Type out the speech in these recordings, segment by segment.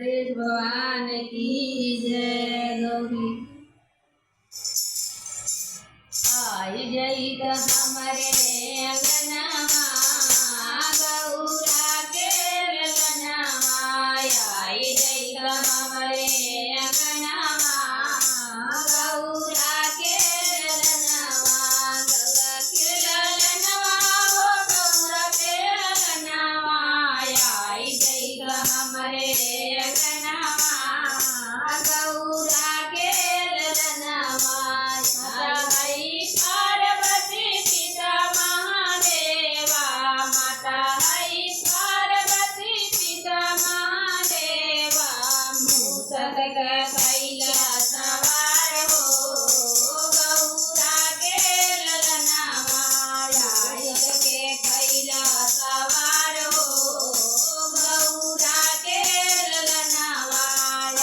गणेश भगवान की जय। गौरी आई जई तो हमारे अंगनमा गौरा के ललनवा। आई जई तो हमारे अंगनमा गौरा के ललनवा। गौरा के ललनवा हो गौरा के ललनवा। आई जई तो हमारे अंगनमा गौरा के ललनवा। हई पार्वती पिता महादेवा। माता हई पार्वती पिता महादेवा। मूसक कैला सवार हो गौरा के ललनवा। राज के कैला सवार हो गौरा के ललनवा।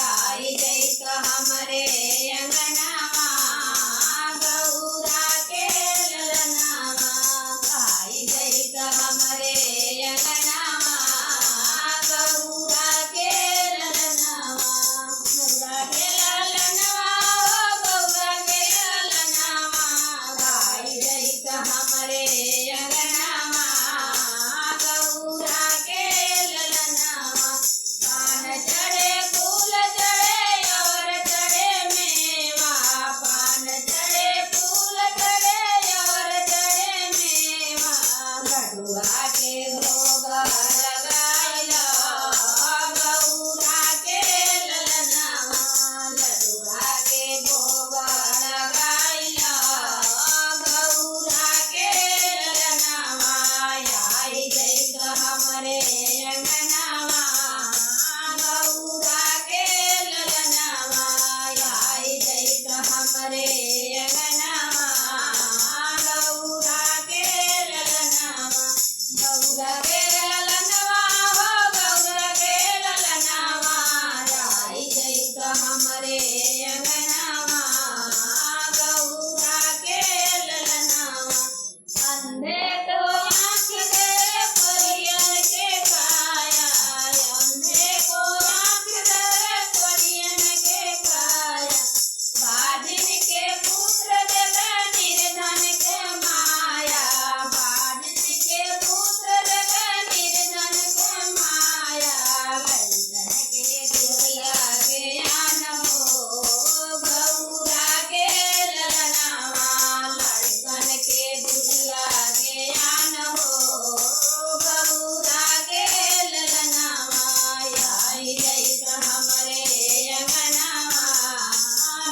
आई जई तो हमरे अंगनवा गौरा के ललनवा। आई जई तो हमरे अंगनवा गौरा के ललनवा। गौरा के ललनवा हो गौरा के ललनवा। आई जई तो हमरे अंगनवा गौरा के ललनवा। पान चढ़े फूल चढ़े और चढ़े मेवा। पान चढ़े फूल चढ़े और चढ़े मेवा। लडुआ के भोग लगाइला गौरा के ललनवा। लडुआ के भोग लगाइला गौरा के ललनवा। आई जई तो हमरे अंगनवा गौरा के ललनवा। आई जई तो हमरे अंगनवा गौरा के ललनवा। गौरा के ललनवा हो गौरा के ललनवा। आई जई तो हमरे अंगनवा गौरा के ललनवा। अंधे तो आँख दे परियन के काया। अंधे को आँख दे परियन के काया। बाजिन के पुत्र देवे निर्धन के माया। बाजिन के पुत्र देवे निर्धन के माया। लल्लन के दुनिया के आन हो गौरा के ललनवा। लड़कन के दुनिया के आन हो गौरा के ललनवा। आई जई तो हमरे अंगनवा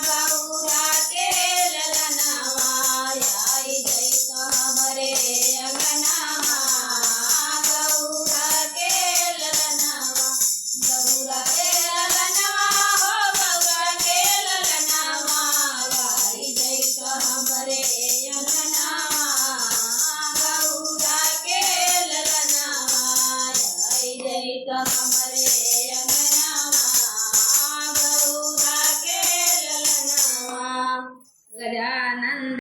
गौरा के ललनवा। आई जई तो हमरे अंगनवा गौरा के ललनवा। गौरा के ललनवा हो गौरा के ललनवा। आई जई तो हमरे अंगनवा गौरा के ललनवा। आई जई तो